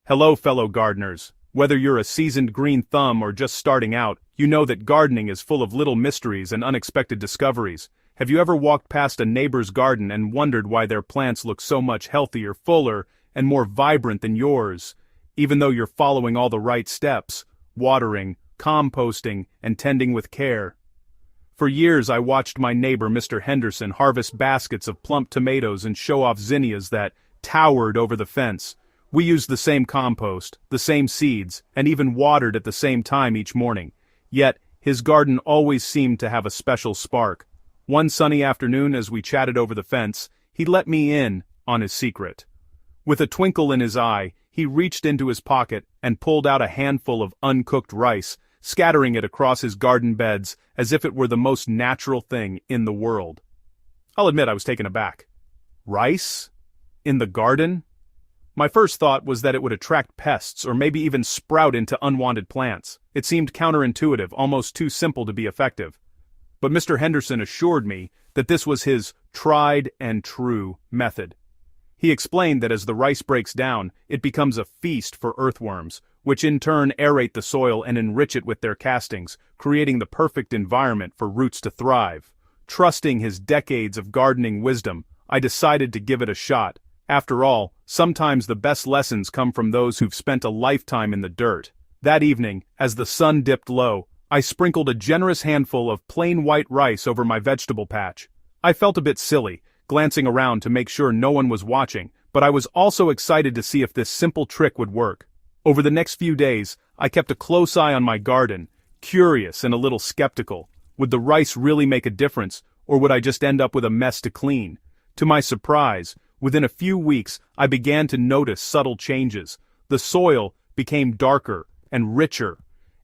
Hello, fellow gardeners. Whether you're a seasoned green thumb or just starting out, you know that gardening is full of little mysteries and unexpected discoveries. Have you ever walked past a neighbor's garden and wondered why their plants look so much healthier, fuller, and more vibrant than yours, even though you're following all the right steps, watering, composting, and tending with care? For years I watched my neighbor Mr. Henderson harvest baskets of plump tomatoes and show off zinnias that towered over the fence. We used the same compost, the same seeds, and even watered at the same time each morning. Yet, his garden always seemed to have a special spark. One sunny afternoon as we chatted over the fence, he let me in on his secret. With a twinkle in his eye, he reached into his pocket and pulled out a handful of uncooked rice, scattering it across his garden beds as if it were the most natural thing in the world. I'll admit I was taken aback. Rice? In the garden? My first thought was that it would attract pests or maybe even sprout into unwanted plants. It seemed counterintuitive, almost too simple to be effective. But Mr. Henderson assured me that this was his tried and true method. He explained that as the rice breaks down, it becomes a feast for earthworms, which in turn aerate the soil and enrich it with their castings, creating the perfect environment for roots to thrive. Trusting his decades of gardening wisdom, I decided to give it a shot. After all, sometimes the best lessons come from those who've spent a lifetime in the dirt. That evening, as the sun dipped low, I sprinkled a generous handful of plain white rice over my vegetable patch. I felt a bit silly, glancing around to make sure no one was watching, but I was also excited to see if this simple trick would work. Over the next few days, I kept a close eye on my garden, curious and a little skeptical. Would the rice really make a difference, or would I just end up with a mess to clean? To my surprise, within a few weeks, I began to notice subtle changes. The soil became darker and richer,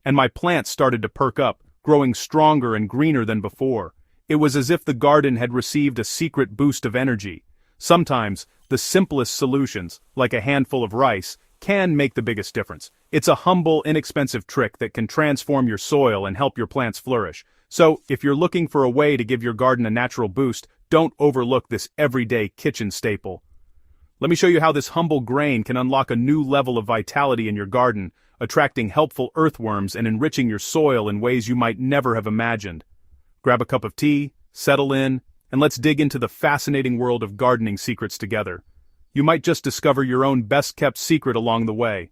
and my plants started to perk up, growing stronger and greener than before. It was as if the garden had received a secret boost of energy. Sometimes, the simplest solutions, like a handful of rice, can make the biggest difference. It's a humble, inexpensive trick that can transform your soil and help your plants flourish. So, if you're looking for a way to give your garden a natural boost, don't overlook this everyday kitchen staple. Let me show you how this humble grain can unlock a new level of vitality in your garden, attracting helpful earthworms and enriching your soil in ways you might never have imagined. Grab a cup of tea, settle in, and let's dig into the fascinating world of gardening secrets together. You might just discover your own best-kept secret along the way.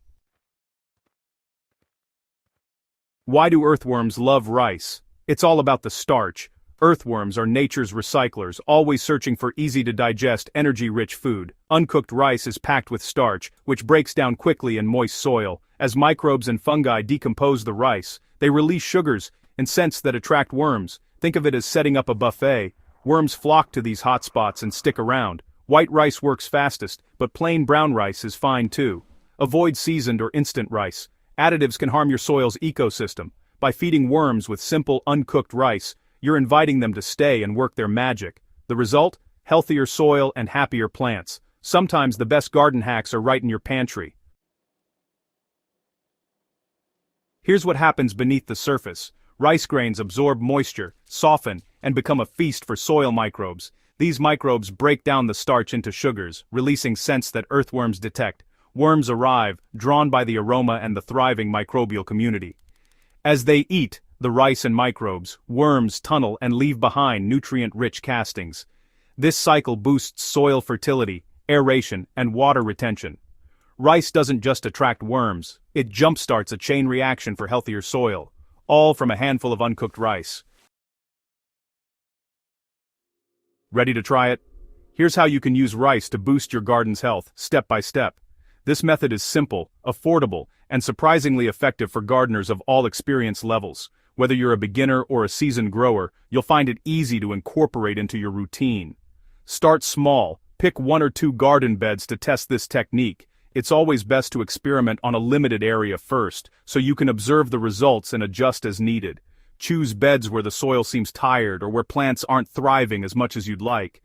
Why do earthworms love rice? It's all about the starch. Earthworms are nature's recyclers, always searching for easy-to-digest, energy-rich food. Uncooked rice is packed with starch, which breaks down quickly in moist soil. As microbes and fungi decompose the rice, they release sugars and scents that attract worms. Think of it as setting up a buffet. Worms flock to these hot spots and stick around. White rice works fastest, but plain brown rice is fine too. Avoid seasoned or instant rice. Additives can harm your soil's ecosystem. By feeding worms with simple, uncooked rice, you're inviting them to stay and work their magic. The result? Healthier soil and happier plants. Sometimes the best garden hacks are right in your pantry. Here's what happens beneath the surface. Rice grains absorb moisture, soften, and become a feast for soil microbes. These microbes break down the starch into sugars, releasing scents that earthworms detect. Worms arrive, drawn by the aroma and the thriving microbial community. As they eat the rice and microbes, worms tunnel and leave behind nutrient-rich castings. This cycle boosts soil fertility, aeration, and water retention. Rice doesn't just attract worms, it jumpstarts a chain reaction for healthier soil, all from a handful of uncooked rice. Ready to try it? Here's how you can use rice to boost your garden's health, step by step. This method is simple, affordable, and surprisingly effective for gardeners of all experience levels. Whether you're a beginner or a seasoned grower, you'll find it easy to incorporate into your routine. Start small, pick 1 or 2 garden beds to test this technique. It's always best to experiment on a limited area first, so you can observe the results and adjust as needed. Choose beds where the soil seems tired or where plants aren't thriving as much as you'd like.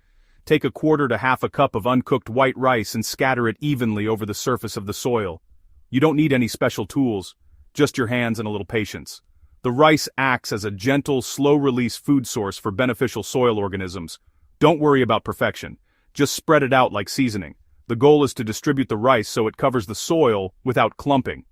Take 1/4 to half a cup of uncooked white rice and scatter it evenly over the surface of the soil. You don't need any special tools, just your hands and a little patience. The rice acts as a gentle, slow-release food source for beneficial soil organisms. Don't worry about perfection. Just spread it out like seasoning. The goal is to distribute the rice so it covers the soil without clumping.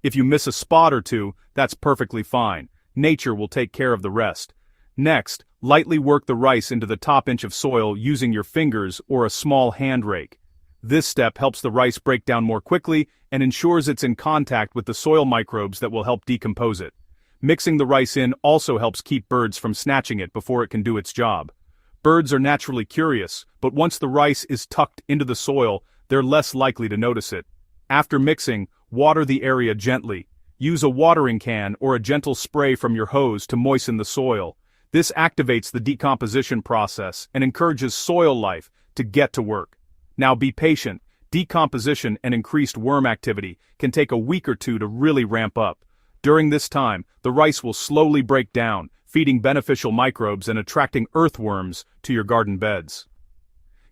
If you miss a spot or two, that's perfectly fine. Nature will take care of the rest. Next, lightly work the rice into the top inch of soil using your fingers or a small hand rake. This step helps the rice break down more quickly and ensures it's in contact with the soil microbes that will help decompose it. Mixing the rice in also helps keep birds from snatching it before it can do its job. Birds are naturally curious, but once the rice is tucked into the soil, they're less likely to notice it. After mixing, water the area gently. Use a watering can or a gentle spray from your hose to moisten the soil. This activates the decomposition process and encourages soil life to get to work. Now be patient. Decomposition and increased worm activity can take a week or two to really ramp up. During this time, the rice will slowly break down, feeding beneficial microbes and attracting earthworms to your garden beds.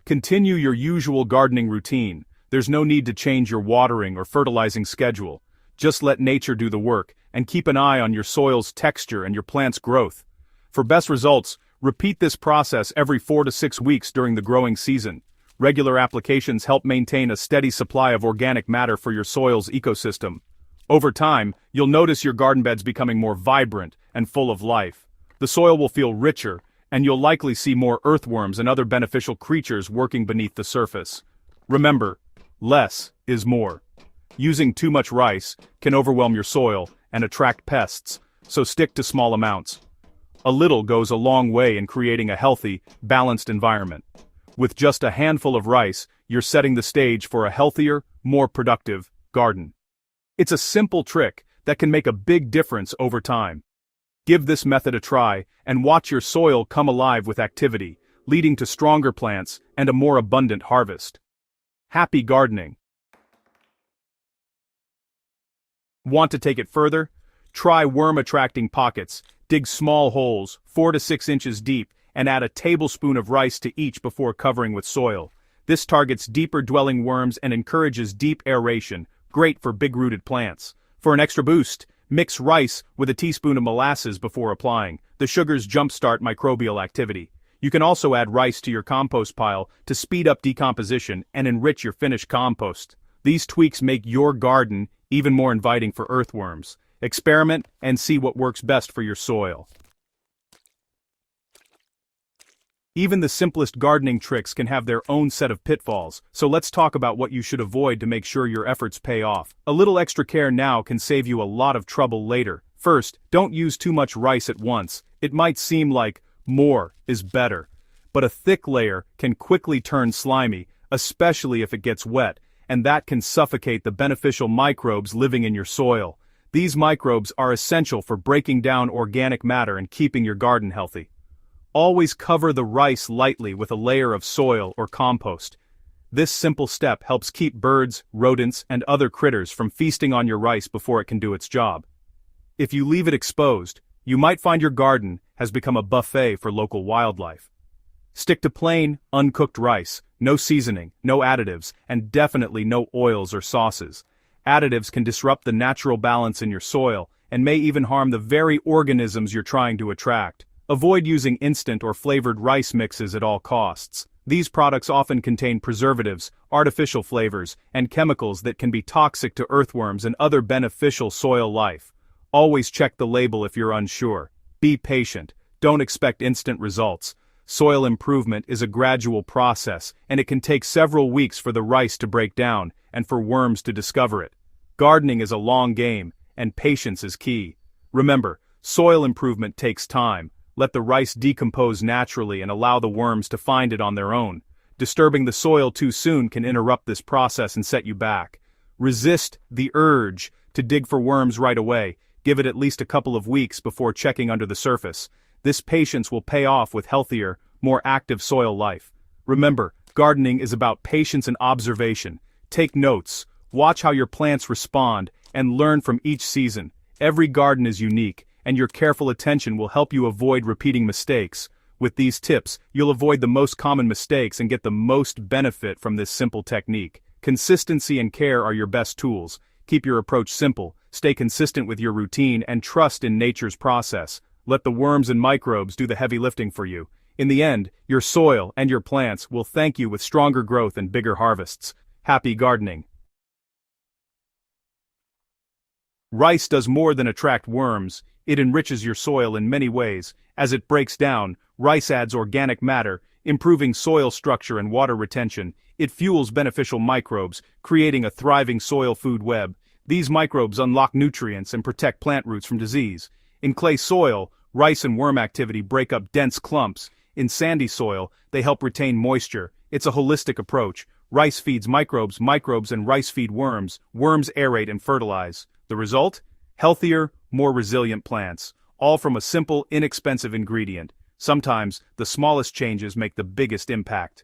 Continue your usual gardening routine. There's no need to change your watering or fertilizing schedule. Just let nature do the work, and keep an eye on your soil's texture and your plant's growth. For best results, repeat this process every 4 to 6 weeks during the growing season. Regular applications help maintain a steady supply of organic matter for your soil's ecosystem. Over time, you'll notice your garden beds becoming more vibrant and full of life. The soil will feel richer, and you'll likely see more earthworms and other beneficial creatures working beneath the surface. Remember, less is more. Using too much rice can overwhelm your soil and attract pests, so stick to small amounts. A little goes a long way in creating a healthy, balanced environment. With just a handful of rice, you're setting the stage for a healthier, more productive garden. It's a simple trick that can make a big difference over time. Give this method a try and watch your soil come alive with activity, leading to stronger plants and a more abundant harvest. Happy gardening! Want to take it further? Try worm-attracting pockets. Dig small holes, 4 to 6 inches deep, and add a tablespoon of rice to each before covering with soil. This targets deeper-dwelling worms and encourages deep aeration, great for big-rooted plants. For an extra boost, mix rice with a teaspoon of molasses before applying. The sugars jumpstart microbial activity. You can also add rice to your compost pile to speed up decomposition and enrich your finished compost. These tweaks make your garden even more inviting for earthworms. Experiment and see what works best for your soil. Even the simplest gardening tricks can have their own set of pitfalls, so let's talk about what you should avoid to make sure your efforts pay off. A little extra care now can save you a lot of trouble later. First, don't use too much rice at once. It might seem like more is better, but a thick layer can quickly turn slimy, especially if it gets wet, and that can suffocate the beneficial microbes living in your soil. These microbes are essential for breaking down organic matter and keeping your garden healthy. Always cover the rice lightly with a layer of soil or compost. This simple step helps keep birds, rodents, and other critters from feasting on your rice before it can do its job. If you leave it exposed, you might find your garden has become a buffet for local wildlife. Stick to plain, uncooked rice, no seasoning, no additives, and definitely no oils or sauces. Additives can disrupt the natural balance in your soil and may even harm the very organisms you're trying to attract. Avoid using instant or flavored rice mixes at all costs. These products often contain preservatives, artificial flavors, and chemicals that can be toxic to earthworms and other beneficial soil life. Always check the label if you're unsure. Be patient. Don't expect instant results. Soil improvement is a gradual process, and it can take several weeks for the rice to break down and for worms to discover it. Gardening is a long game, and patience is key. Remember, soil improvement takes time. Let the rice decompose naturally and allow the worms to find it on their own. Disturbing the soil too soon can interrupt this process and set you back. Resist the urge to dig for worms right away. Give it at least a couple of weeks before checking under the surface. This patience will pay off with healthier, more active soil life. Remember, gardening is about patience and observation. Take notes, watch how your plants respond, and learn from each season. Every garden is unique, and your careful attention will help you avoid repeating mistakes. With these tips, you'll avoid the most common mistakes and get the most benefit from this simple technique. Consistency and care are your best tools. Keep your approach simple, stay consistent with your routine, and trust in nature's process. Let the worms and microbes do the heavy lifting for you. In the end, your soil and your plants will thank you with stronger growth and bigger harvests. Happy gardening. Rice does more than attract worms, it enriches your soil in many ways. As it breaks down, rice adds organic matter, improving soil structure and water retention. It fuels beneficial microbes, creating a thriving soil food web. These microbes unlock nutrients and protect plant roots from disease. In clay soil, rice and worm activity break up dense clumps. In sandy soil, they help retain moisture. It's a holistic approach. Rice feeds microbes, microbes and rice feed worms. Worms aerate and fertilize. The result? Healthier, more resilient plants. All from a simple, inexpensive ingredient. Sometimes, the smallest changes make the biggest impact.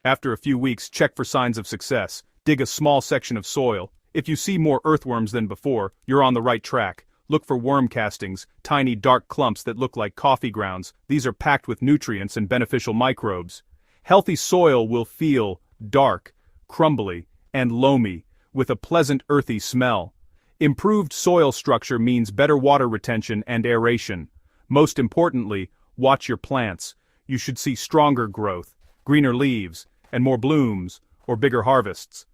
After a few weeks, check for signs of success. Dig a small section of soil. If you see more earthworms than before, you're on the right track. Look for worm castings, tiny dark clumps that look like coffee grounds. These are packed with nutrients and beneficial microbes. Healthy soil will feel dark, crumbly, and loamy, with a pleasant earthy smell. Improved soil structure means better water retention and aeration. Most importantly, watch your plants. You should see stronger growth, greener leaves, and more blooms, or bigger harvests.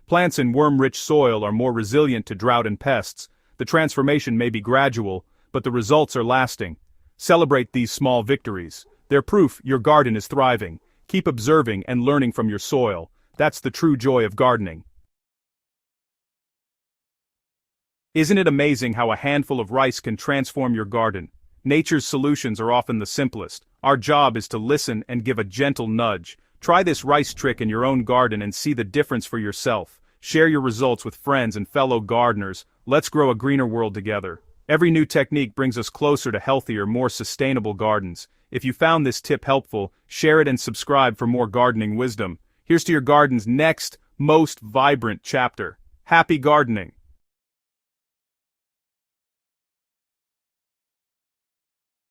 Plants in worm-rich soil are more resilient to drought and pests. The transformation may be gradual, but the results are lasting. Celebrate these small victories. They're proof your garden is thriving. Keep observing and learning from your soil. That's the true joy of gardening. Isn't it amazing how a handful of rice can transform your garden? Nature's solutions are often the simplest. Our job is to listen and give a gentle nudge. Try this rice trick in your own garden and see the difference for yourself. Share your results with friends and fellow gardeners. Let's grow a greener world together. Every new technique brings us closer to healthier, more sustainable gardens. If you found this tip helpful, share it and subscribe for more gardening wisdom. Here's to your garden's next, most vibrant chapter. Happy gardening!